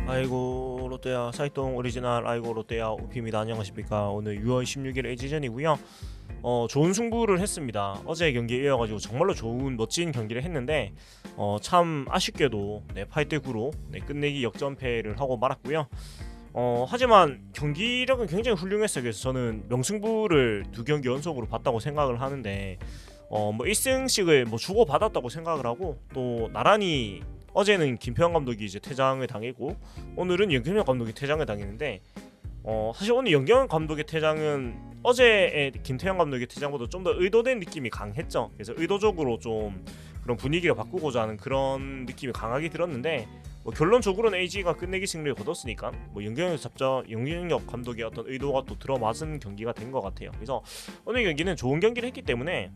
아이고 롯데야 사이동 오리지널 아이고 롯데야 오피입니다. 안녕하십니까. 오늘 6월 16일 LG전이고요. 좋은 승부를 했습니다. 어제 경기에 이어가지고 정말로 좋은 멋진 경기를 했는데 참 아쉽게도 8대9로 끝내기 역전패를 하고 말았고요. 하지만 경기력은 굉장히 훌륭했어요. 그래서 저는 명승부를 두 경기 연속으로 봤다고 생각을 하는데 뭐 1승씩을 뭐 주고 받았다고 생각을 하고, 또 나란히 어제는 김태형 감독이 이제 퇴장을 당했고 오늘은 연경현 감독이 퇴장을 당했는데, 사실 오늘 연경현 감독의 퇴장은 어제의 김태형 감독의 퇴장보다 좀 더 의도된 느낌이 강했죠. 그래서 의도적으로 좀 그런 분위기를 바꾸고자 하는 그런 느낌이 강하게 들었는데, 뭐 결론적으로는 LG가 끝내기 승리를 거뒀으니까 뭐 연경엽 감독의 어떤 의도가 또 들어맞은 경기가 된 것 같아요. 그래서 오늘 경기는 좋은 경기를 했기 때문에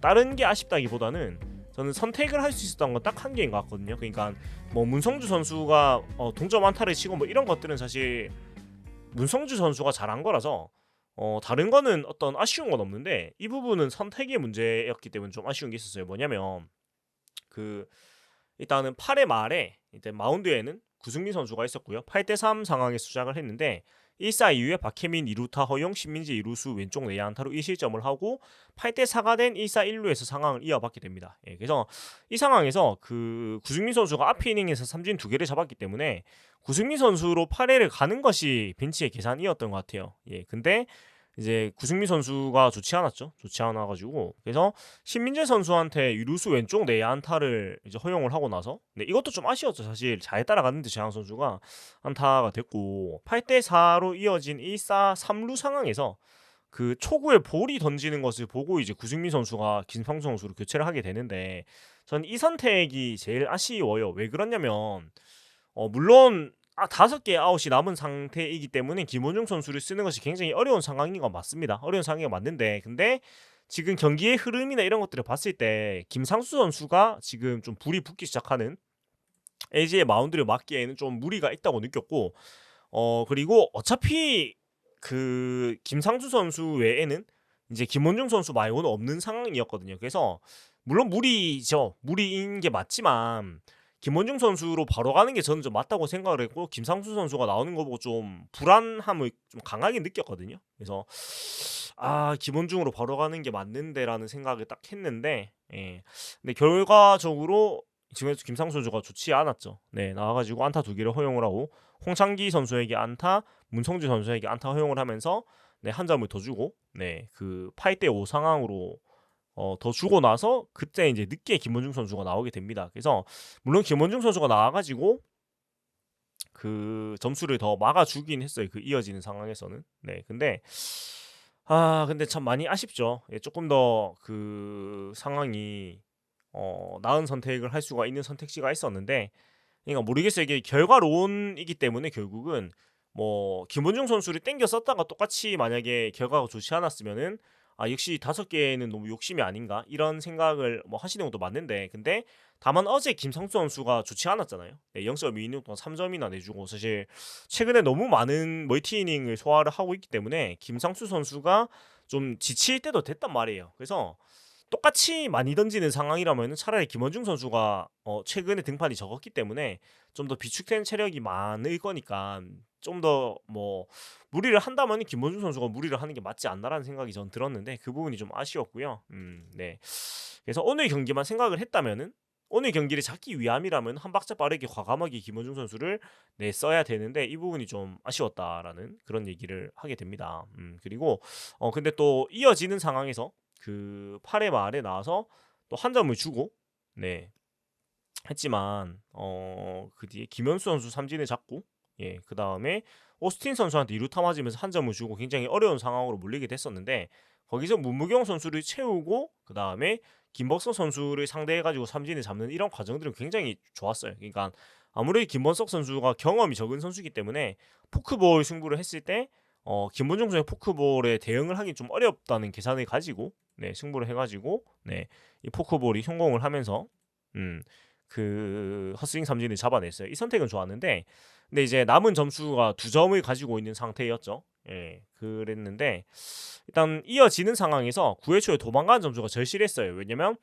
다른 게 아쉽다기보다는 저는 선택을 할 수 있었던 건 딱 한 개인 것 같거든요. 그러니까 뭐 문성주 선수가 동점 안타를 치고 뭐 이런 것들은 사실 문성주 선수가 잘한 거라서 다른 거는 어떤 아쉬운 건 없는데, 이 부분은 선택의 문제였기 때문에 좀 아쉬운 게 있었어요. 뭐냐면 그 일단은 8회 말에 이제 마운드에는 구승민 선수가 있었고요. 8대3 상황에서 시작을 했는데 1사 이후에 박혜민 2루타 허용, 신민재 2루수 왼쪽 내야 안타로 1실점을 하고 8대4가 된 1사 1루에서 상황을 이어받게 됩니다. 그래서 이 상황에서 그 구승민 선수가 앞 이닝에서 삼진 2개를 잡았기 때문에 구승민 선수로 8회를 가는 것이 벤치의 계산이었던 것 같아요. 근데 이제 구승민 선수가 좋지 않았죠. 좋지 않아가지고 그래서 신민재 선수한테 유루수 왼쪽 내야 안타를 이제 허용을 하고 나서, 이것도 좀 아쉬웠죠. 사실 잘 따라갔는데 재앙 선수가 안타가 됐고 8대4로 이어진 1사 3루 상황에서 그 초구에 볼이 던지는 것을 보고 이제 구승민 선수가 김상수 선수로 교체를 하게 되는데, 전 이 선택이 제일 아쉬워요. 왜 그러냐면 물론 5개 아웃이 남은 상태이기 때문에 김원중 선수를 쓰는 것이 굉장히 어려운 상황인 건 맞습니다. 어려운 상황이 맞는데, 근데 지금 경기의 흐름이나 이런 것들을 봤을 때 김상수 선수가 지금 좀 불이 붙기 시작하는 LG의 마운드를 맞기에는 좀 무리가 있다고 느꼈고, 그리고 어차피 그 김상수 선수 외에는 이제 김원중 선수 말고는 없는 상황이었거든요. 그래서 물론 무리죠. 무리인 게 맞지만 김원중 선수로 바로 가는 게 저는 좀 맞다고 생각을 했고, 김상수 선수가 나오는 거 보고 좀 불안함을 좀 강하게 느꼈거든요. 그래서 김원중으로 바로 가는 게 맞는데라는 생각을 딱 했는데, 근데 결과적으로 지금 김상수 선수가 좋지 않았죠. 나와가지고 안타 2개를 허용을 하고 홍창기 선수에게 안타, 문성주 선수에게 안타 허용을 하면서 한 점을 더 주고 그 8대5 상황으로 더 주고 나서 그때 이제 늦게 김원중 선수가 나오게 됩니다. 그래서 물론 김원중 선수가 나와가지고 그 점수를 더 막아주긴 했어요. 그 이어지는 상황에서는. 근데 참 많이 아쉽죠. 조금 더 그 상황이 나은 선택을 할 수가 있는 선택지가 있었는데, 그러니까 모르겠어요. 이게 결과론이기 때문에 결국은 뭐 김원중 선수를 땡겨 썼다가 똑같이 만약에 결과가 좋지 않았으면은 역시 5개는 너무 욕심이 아닌가 이런 생각을 뭐 하시는 것도 맞는데, 근데 다만 어제 김상수 선수가 좋지 않았잖아요. 0.2이닝 동안 3점이나 내주고 사실 최근에 너무 많은 멀티이닝을 소화를 하고 있기 때문에 김상수 선수가 좀 지칠 때도 됐단 말이에요. 그래서 똑같이 많이 던지는 상황이라면 차라리 김원중 선수가 최근에 등판이 적었기 때문에 좀 더 비축된 체력이 많을 거니까 좀 더 뭐 무리를 한다면 김원중 선수가 무리를 하는 게 맞지 않나라는 생각이 전 들었는데, 그 부분이 좀 아쉬웠고요. 그래서 오늘 경기만 생각을 했다면은, 오늘 경기를 잡기 위함이라면 한 박자 빠르게 과감하게 김원중 선수를 써야 되는데, 이 부분이 좀 아쉬웠다라는 그런 얘기를 하게 됩니다. 그리고 근데 또 이어지는 상황에서 그 8회 말에 나와서 또 한 점을 주고 했지만 그 뒤에 김현수 선수 삼진을 잡고 그 다음에 오스틴 선수한테 2루타 맞으면서 한 점을 주고 굉장히 어려운 상황으로 몰리게 됐었는데, 거기서 문무경 선수를 채우고 그 다음에 김범석 선수를 상대해가지고 삼진을 잡는 이런 과정들은 굉장히 좋았어요. 그러니까 아무래도 김범석 선수가 경험이 적은 선수이기 때문에 포크볼 승부를 했을 때 김본중 선수의 포크볼에 대응을 하기 좀 어렵다는 계산을 가지고 승부를 해가지고 이 포크볼이 성공을 하면서 그 헛스윙 삼진을 잡아냈어요. 이 선택은 좋았는데, 근데 이제 남은 점수가 2점을 가지고 있는 상태였죠. 그랬는데 일단 이어지는 상황에서 9회 초에 도망가는 점수가 절실했어요. 왜냐면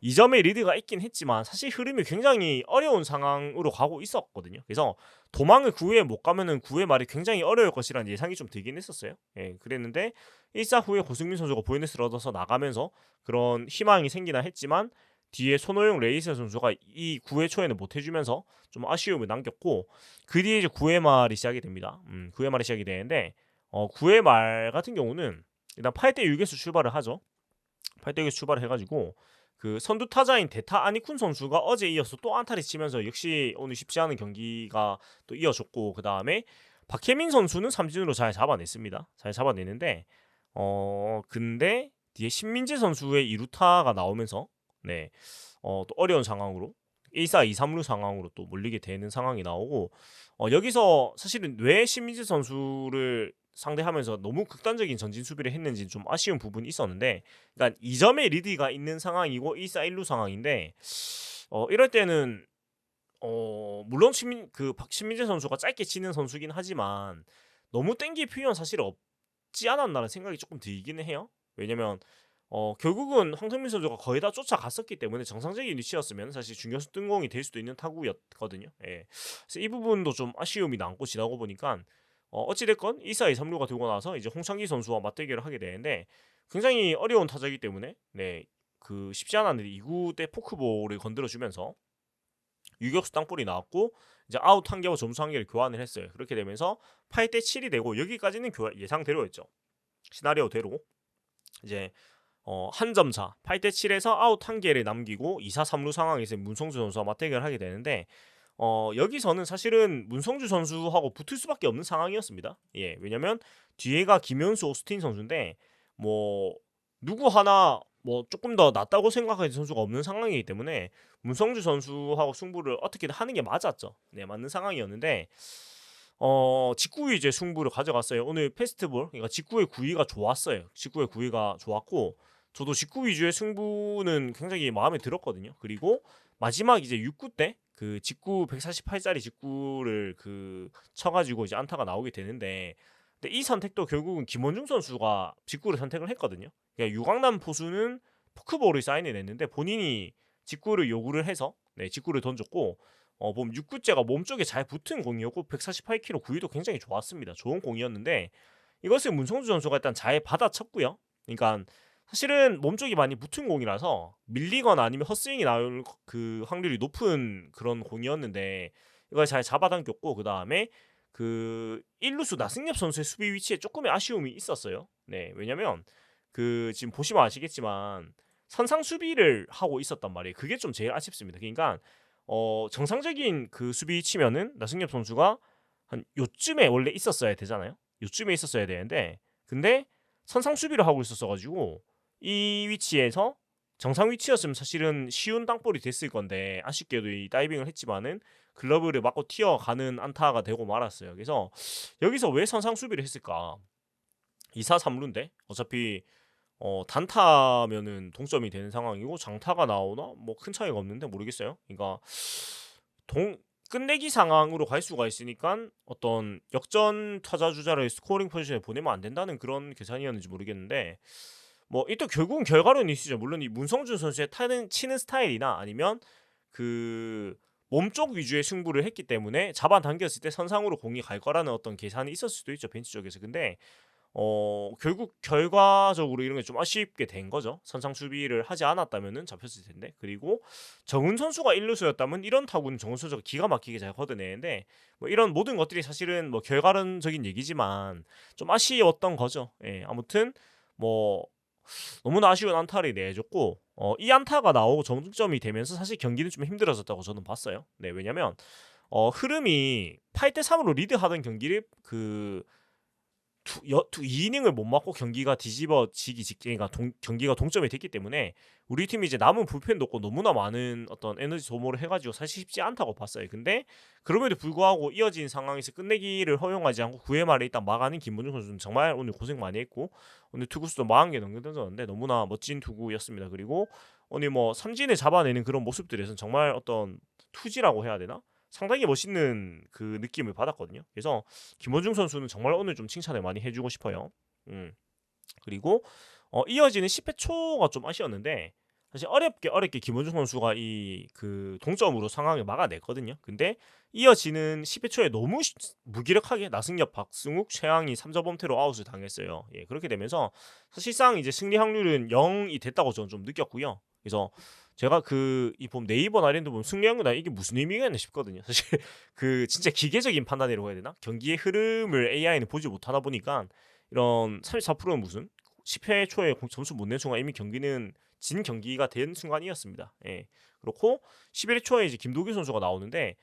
2점의 리드가 있긴 했지만 사실 흐름이 굉장히 어려운 상황으로 가고 있었거든요. 그래서 도망을 9회에 못 가면은 9회 말이 굉장히 어려울 것이라는 예상이 좀 들긴 했었어요. 예, 그랬는데 1사 후에 고승민 선수가 보이네스를 얻어서 나가면서 그런 희망이 생기나 했지만 뒤에 손호영 레이스 선수가 이 9회 초에는 못 해주면서 좀 아쉬움을 남겼고 그 뒤에 이제 9회 말이 시작이 됩니다. 9회 말이 시작이 되는데 9회 말 같은 경우는 일단 8대 6에서 출발을 하죠. 8대 6에서 출발을 해가지고 그 선두 타자인 데타 아니쿤 선수가 어제 이어서 또 안타를 치면서 역시 오늘 쉽지 않은 경기가 또 이어졌고 그 다음에 박혜민 선수는 삼진으로 잘 잡아냈습니다. 잘 잡아내는데 근데 뒤에 신민재 선수의 2루타가 나오면서 또 어려운 상황으로 1사 2, 3루 상황으로 또 몰리게 되는 상황이 나오고 여기서 사실은 왜 신민재 선수를 상대하면서 너무 극단적인 전진 수비를 했는지 좀 아쉬운 부분이 있었는데 그러니까 2점의 리드가 있는 상황이고 1사 1루 상황인데 이럴 때는 물론 신민재 선수가 짧게 치는 선수긴 하지만 너무 땡길 필요는 사실 없지 않았나라는 생각이 조금 들기는 해요. 왜냐면 결국은 황성민 선수가 거의 다 쫓아갔었기 때문에 정상적인 위치였으면 사실 중견수 뜬공이 될 수도 있는 타구였거든요. 예. 그래서 이 부분도 좀 아쉬움이 남고 지나고 보니까 어찌됐건 2사 2, 3루가 들고 나서 이제 홍창기 선수와 맞대결을 하게 되는데 굉장히 어려운 타자이기 때문에 그 쉽지 않았는데 2구 때 포크볼을 건드려주면서 유격수 땅볼이 나왔고 이제 아웃 한 개와 점수 한 개를 교환을 했어요. 그렇게 되면서 8대 7이 되고 여기까지는 예상대로였죠. 시나리오대로 이제 한 점 차 8대 7에서 아웃 한 개를 남기고 2사 3루 상황에서 문성주 선수와 맞대결을 하게 되는데 여기서는 사실은 문성주 선수하고 붙을 수밖에 없는 상황이었습니다. 예, 왜냐면 뒤에가 김현수 오스틴 선수인데 뭐 누구 하나 뭐 조금 더 낫다고 생각하는 선수가 없는 상황이기 때문에 문성주 선수하고 승부를 어떻게든 하는 게 맞았죠. 네, 맞는 상황이었는데 직구 위주의 승부를 가져갔어요. 오늘 페스티벌 그러니까 직구의 구위가 좋았어요. 직구의 구위가 좋았고 저도 직구 위주의 승부는 굉장히 마음에 들었거든요. 그리고 마지막 이제 6구 때 그 직구 148짜리 직구를 그 쳐가지고 이제 안타가 나오게 되는데 근데 이 선택도 결국은 김원중 선수가 직구를 선택을 했거든요. 그러니까 유광남 포수는 포크볼을 사인을 냈는데 본인이 직구를 요구를 해서 직구를 던졌고 보면 6구째가 몸쪽에 잘 붙은 공이었고 148km 구위도 굉장히 좋았습니다. 좋은 공이었는데 이것을 문성주 선수가 일단 잘 받아쳤고요. 그러니까 사실은 몸쪽이 많이 붙은 공이라서 밀리거나 아니면 헛스윙이 나올 그 확률이 높은 그런 공이었는데 이걸 잘 잡아당겼고 그 다음에 그 1루수 나승엽 선수의 수비 위치에 조금의 아쉬움이 있었어요. 네, 왜냐면 그 지금 보시면 아시겠지만 선상 수비를 하고 있었단 말이에요. 그게 좀 제일 아쉽습니다. 그러니까 정상적인 그 수비 위치면은 나승엽 선수가 한 요쯤에 원래 있었어야 되잖아요. 요쯤에 있었어야 되는데 근데 선상 수비를 하고 있었어가지고 이 위치에서 정상 위치였으면 사실은 쉬운 땅볼이 됐을 건데 아쉽게도 이 다이빙을 했지만은 글러브를 맞고 튀어가는 안타가 되고 말았어요. 그래서 여기서 왜 선상 수비를 했을까? 2사 3루인데 어차피 단타면은 동점이 되는 상황이고 장타가 나오나 뭐 큰 차이가 없는데 모르겠어요. 그러니까 끝내기 상황으로 갈 수가 있으니까 어떤 역전 타자 주자를 스코어링 포지션에 보내면 안 된다는 그런 계산이었는지 모르겠는데 뭐 이또 결국은 결과론이 있으죠. 물론 이 문성준 선수의 치는 스타일이나 아니면 그 몸쪽 위주의 승부를 했기 때문에 잡아당겼을 때 선상으로 공이 갈 거라는 어떤 계산이 있었을 수도 있죠. 벤치 쪽에서. 근데 결국 결과적으로 이런 게 좀 아쉽게 된 거죠. 선상 수비를 하지 않았다면은 잡혔을 텐데. 그리고 정훈 선수가 1루수였다면 이런 타구는 정훈 선수가 기가 막히게 잘 걷어내는데 뭐 이런 모든 것들이 사실은 뭐 결과론적인 얘기지만 좀 아쉬웠던 거죠. 예, 아무튼 뭐 너무나 아쉬운 안타를 내줬고 이 안타가 나오고 정득점이 되면서 사실 경기는 좀 힘들어졌다고 저는 봤어요. 네, 왜냐면 흐름이 8대 3으로 리드하던 경기를 그 2이닝을 못 맞고 경기가 뒤집어지기 직전, 그러니까 경기가 동점이 됐기 때문에 우리 팀이 이제 남은 불펜도 없고 너무나 많은 어떤 에너지 소모를 해가지고 사실 쉽지 않다고 봤어요. 근데 그럼에도 불구하고 이어진 상황에서 끝내기를 허용하지 않고 9회 말에 일단 막아낸 김문중 선수는 정말 오늘 고생 많이 했고 오늘 투구수도 40개 넘게 던졌는데 너무나 멋진 투구였습니다. 그리고 오늘 뭐 삼진을 잡아내는 그런 모습들에서는 정말 어떤 투지라고 해야 되나? 상당히 멋있는 그 느낌을 받았거든요. 그래서 김원중 선수는 정말 오늘 좀 칭찬을 많이 해주고 싶어요. 그리고 이어지는 10회 초가 좀 아쉬웠는데 사실 어렵게 김원중 선수가 이 그 동점으로 상황을 막아냈거든요. 근데 이어지는 10회 초에 너무 무기력하게 나승엽, 박승욱, 최양이 3점 범퇴로 아웃을 당했어요. 예, 그렇게 되면서 사실상 이제 승리 확률은 0이 됐다고 저는 좀 느꼈고요. 그래서 제가 이 보면 네이버 나랜드 보면 승리 확률 나 이게 무슨 의미가 있나 싶거든요. 사실 그 진짜 기계적인 판단이라고 해야 되나? 경기의 흐름을 AI는 보지 못하다 보니까 이런 34%는 무슨 10회 초에 점수 못 낸 순간 이미 경기는 진 경기가 된 순간이었습니다. 예. 그렇고 11회 초에 이제 김도규 선수가 나오는데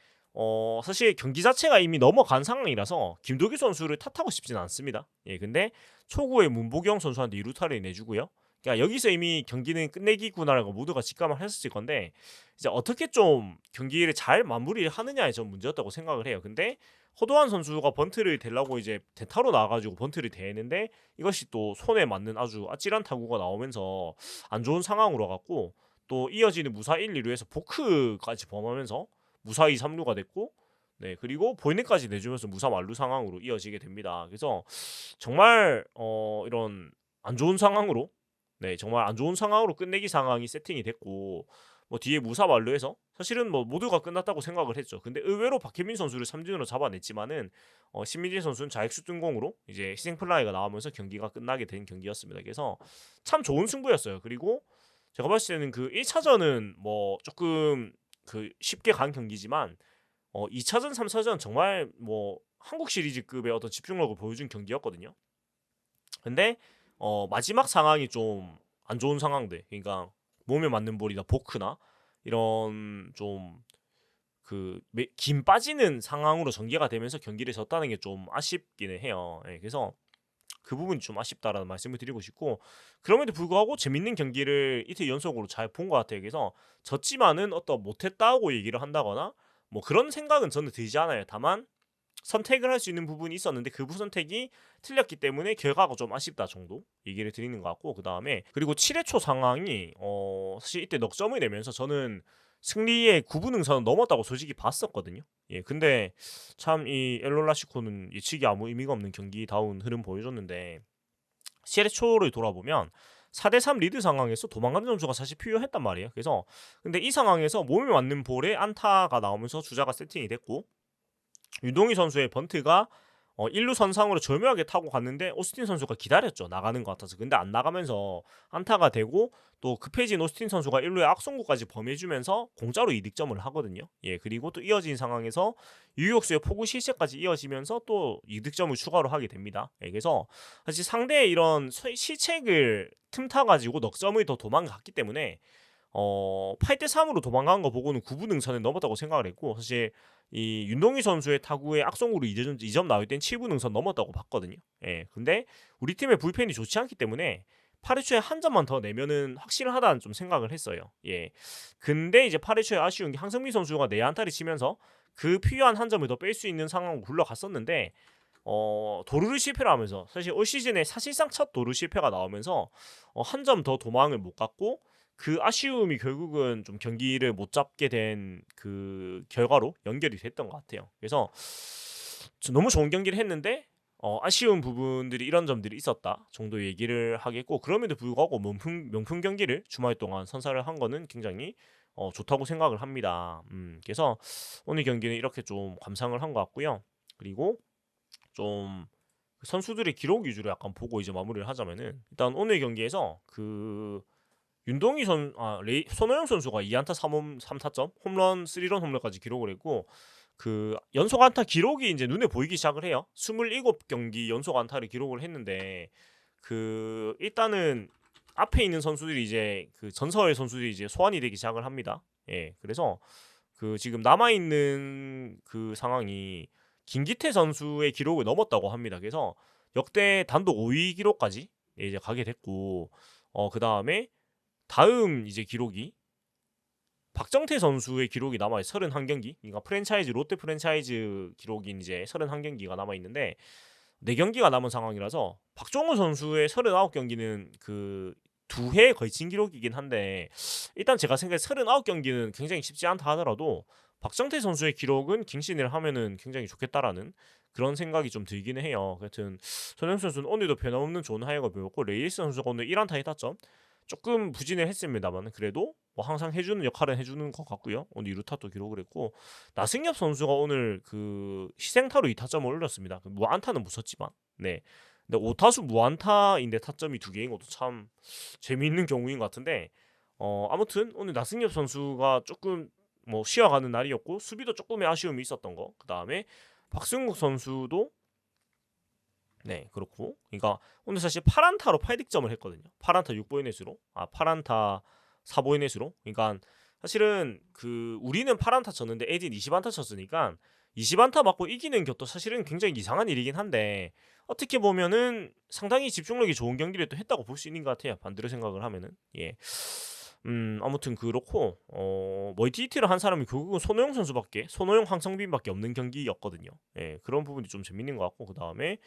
사실 경기 자체가 이미 넘어간 상황이라서 김도규 선수를 탓하고 싶지는 않습니다. 예. 근데 초구에 문보경 선수한테 2루타를 내주고요. 그러니까 여기서 이미 경기는 끝내기구나라고 모두가 직감을 했을 건데 이제 어떻게 좀 경기를 잘 마무리를 하느냐에 좀 문제였다고 생각을 해요. 근데 허도한 선수가 번트를 대려고 이제 대타로 나와가지고 번트를 대는데 이것이 또 손에 맞는 아주 아찔한 타구가 나오면서 안 좋은 상황으로 갔고 또 이어지는 무사 1, 2루에서 포크까지 범하면서 무사 2, 3루가 됐고 네 그리고 보이넷까지 내주면서 무사 만루 상황으로 이어지게 됩니다. 그래서 정말 이런 안 좋은 상황으로 네 정말 안 좋은 상황으로 끝내기 상황이 세팅이 됐고 뭐 뒤에 무사 만루해서 사실은 뭐 모두가 끝났다고 생각을 했죠. 근데 의외로 박혜민 선수를 삼진으로 잡아냈지만은 신민재 선수는 자익수 뜬공으로 이제 희생 플라이가 나오면서 경기가 끝나게 된 경기였습니다. 그래서 참 좋은 승부였어요. 그리고 제가 봤을 때는 그 1차전은 뭐 조금 그 쉽게 간 경기지만 2차전, 3차전 정말 뭐 한국 시리즈급의 어떤 집중력을 보여준 경기였거든요. 근데 마지막 상황이 좀 안 좋은 상황들, 그러니까 몸에 맞는 볼이나 포크나 이런 좀 김 빠지는 상황으로 전개가 되면서 경기를 졌다는 게 좀 아쉽기는 해요. 예, 그래서 그 부분이 좀 아쉽다라는 말씀을 드리고 싶고 그럼에도 불구하고 재밌는 경기를 이틀 연속으로 잘 본 것 같아요. 그래서 졌지만은 어떤 못했다고 얘기를 한다거나 뭐 그런 생각은 저는 들지 않아요. 다만 선택을 할 수 있는 부분이 있었는데 그 선택이 틀렸기 때문에 결과가 좀 아쉽다 정도 얘기를 드리는 것 같고 그리고 7회 초 상황이 사실 이때 넉점을 내면서 저는 승리의 9분 응선은 넘었다고 솔직히 봤었거든요. 예, 근데 참 이 엘롤라시코는 예측이 아무 의미가 없는 경기다운 흐름 보여줬는데 7회 초를 돌아보면 4대3 리드 상황에서 도망가는 점수가 사실 필요했단 말이에요. 그래서 근데 이 상황에서 몸에 맞는 볼에 안타가 나오면서 주자가 세팅이 됐고 윤동희 선수의 번트가 1루 선상으로 절묘하게 타고 갔는데 오스틴 선수가 기다렸죠. 나가는 것 같아서. 근데 안 나가면서 안타가 되고 또 급해진 오스틴 선수가 1루에 악송구까지 범해주면서 공짜로 이득점을 하거든요. 예, 그리고 또 이어진 상황에서 유격수의 포구 실책까지 이어지면서 또 이득점을 추가로 하게 됩니다. 예, 그래서 사실 상대의 이런 실책을 틈타가지고 넉점을 더 도망갔기 때문에 8대3으로 도망간 거 보고는 9분 응선에 넘었다고 생각을 했고 사실 이 윤동희 선수의 타구에 악성으로 2점 나올 땐 7분 응선 넘었다고 봤거든요. 예. 근데 우리 팀의 불펜이 좋지 않기 때문에 8회 초에 한 점만 더 내면은 확실하다는 좀 생각을 했어요. 예. 근데 이제 8회 초에 아쉬운 게 황성민 선수가 내안타를 치면서 그 필요한 한 점을 더 뺄 수 있는 상황으로 굴러갔었는데 도루를 실패를 하면서 사실 올 시즌에 사실상 첫 도루 실패가 나오면서 한 점 더 도망을 못 갔고 그 아쉬움이 결국은 좀 경기를 못 잡게 된 그 결과로 연결이 됐던 것 같아요. 그래서 너무 좋은 경기를 했는데 아쉬운 부분들이 이런 점들이 있었다 정도 얘기를 하겠고 그럼에도 불구하고 명품 경기를 주말 동안 선사를 한 거는 굉장히 좋다고 생각을 합니다. 그래서 오늘 경기는 이렇게 좀 감상을 한 것 같고요. 그리고 좀 선수들의 기록 위주로 약간 보고 이제 마무리를 하자면은 일단 오늘 경기에서 윤동희 손호영 선수가 2안타 3타점, 홈런 3런 홈런까지 기록을 했고 연속 안타 기록이 이제 눈에 보이기 시작을 해요. 27경기 연속 안타를 기록을 했는데 일단은 앞에 있는 선수들이 이제 전설 선수들이 이제 소환이 되기 시작을 합니다. 예. 그래서 지금 남아 있는 상황이 김기태 선수의 기록을 넘었다고 합니다. 그래서 역대 단독 5위 기록까지 이제 가게 됐고 그다음에 다음 이제 기록이 박정태 선수의 기록이 남아요. 31경기. 그러니까 롯데 프랜차이즈 기록인 이제 31경기가 남아 있는데 4경기가 남은 상황이라서 박종호 선수의 39경기는 2회에 걸친 기록이긴 한데 일단 제가 생각해 39경기는 굉장히 쉽지 않다 하더라도 박정태 선수의 기록은 갱신을 하면은 굉장히 좋겠다라는 그런 생각이 좀 들기는 해요. 하여튼 손흥민 선수는 오늘도 변함없는 좋은 하이가 보였고 레이스 선수가 오늘 1안타 1타점 조금 부진을 했습니다만 그래도 뭐 항상 해주는 역할은 해주는 것 같고요. 오늘 2루타도 기록을 했고 나승엽 선수가 오늘 그 희생타로 2타점을 올렸습니다. 무안타는 못 쳤지만 네. 근데 5타수 무안타인데 타점이 2개인 것도 참 재미있는 경우인 것 같은데 아무튼 오늘 나승엽 선수가 조금 뭐 쉬어가는 날이었고 수비도 조금의 아쉬움이 있었던 거. 그 다음에 박승국 선수도 네 그렇고 그러니까 오늘 사실 8안타로 8득점을 했거든요. 8안타 6보이넷으로 8안타 4보이넷으로 그러니까 사실은 그 우리는 8안타 쳤는데 에딘 20안타 쳤으니까 20안타 맞고 이기는 것도 사실은 굉장히 이상한 일이긴 한데 어떻게 보면은 상당히 집중력이 좋은 경기를 또 했다고 볼 수 있는 것 같아요. 반대로 생각을 하면은 예. 아무튼 그렇고 멀티히트를 한 사람이 결국은 손호영 황성빈밖에 없는 경기였거든요. 예, 그런 부분이 좀 재밌는 것 같고 그 다음에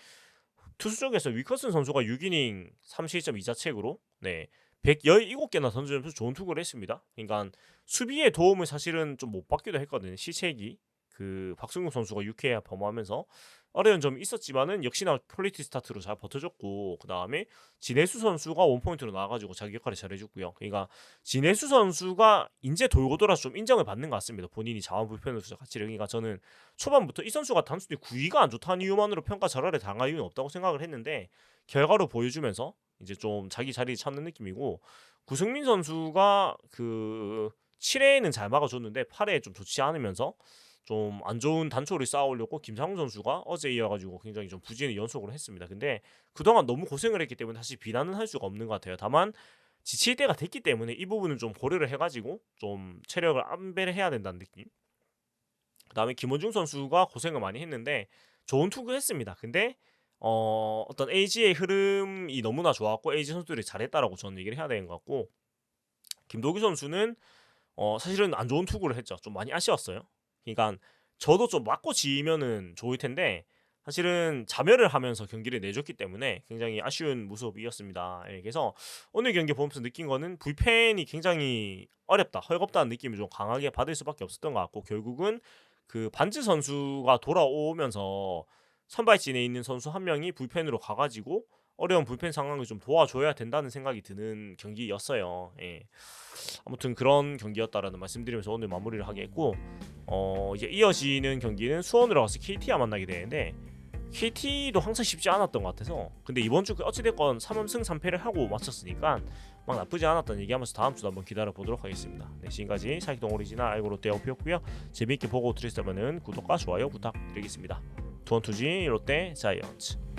투수 쪽에서 위커슨 선수가 6이닝 3실점 2자책으로 네 117개나 던지면서 좋은 투구를 했습니다. 그러니까 수비의 도움을 사실은 좀 못 받기도 했거든요. 시책이 그 박승국 선수가 6회 범하면서 어려운 점이 있었지만은 역시나 퀄리티 스타트로 잘 버텨줬고 그 다음에 진해수 선수가 원포인트로 나와가지고 자기 역할을 잘해줬고요. 그러니까 진해수 선수가 이제 돌고 돌아서 좀 인정을 받는 것 같습니다. 본인이 자원 불펜으로서 같이 그러니까 저는 초반부터 이 선수가 단순히 구위가 안 좋다는 이유만으로 평가 절하를 당할 이유는 없다고 생각을 했는데 결과로 보여주면서 이제 좀 자기 자리 찾는 느낌이고 구승민 선수가 그 7회에는 잘 막아줬는데 8회에 좀 좋지 않으면서 좀 안 좋은 단초를 쌓아오려고 김상훈 선수가 어제 이어가지고 굉장히 좀 부진을 연속으로 했습니다. 근데 그동안 너무 고생을 했기 때문에 사실 비난은 할 수가 없는 것 같아요. 다만 지칠 때가 됐기 때문에 이 부분은 좀 고려를 해가지고 좀 체력을 안배를 해야 된다는 느낌. 그 다음에 김원중 선수가 고생을 많이 했는데 좋은 투구 했습니다. 근데 어떤 AG의 흐름이 너무나 좋았고 AG 선수들이 잘했다라고 저는 얘기를 해야 되는 것 같고 김도규 선수는 사실은 안 좋은 투구를 했죠. 좀 많이 아쉬웠어요. 그러니까 저도 좀 맞고 지면은 좋을 텐데 사실은 자멸을 하면서 경기를 내줬기 때문에 굉장히 아쉬운 모습이었습니다. 예, 그래서 오늘 경기 보면서 느낀 거는 불펜이 굉장히 어렵다, 헐겁다는 느낌을 좀 강하게 받을 수밖에 없었던 것 같고 결국은 그 반즈 선수가 돌아오면서 선발진에 있는 선수 한 명이 불펜으로 가가지고 어려운 불펜 상황을 좀 도와줘야 된다는 생각이 드는 경기였어요. 예. 아무튼 그런 경기였다라는 말씀드리면서 오늘 마무리를 하겠고 이제 이어지는 경기는 수원으로 가서 KT와 만나게 되는데 KT도 항상 쉽지 않았던 것 같아서 근데 이번 주 어찌됐건 3승 3패를 하고 마쳤으니까 막 나쁘지 않았다는 얘기하면서 다음 주도 한번 기다려 보도록 하겠습니다. 네, 지금까지 사익동 오리지널 알고 롯데 어피였고요. 재미있게 보고 드리셨다면 구독과 좋아요 부탁드리겠습니다. 두원투지 롯데 자이언츠.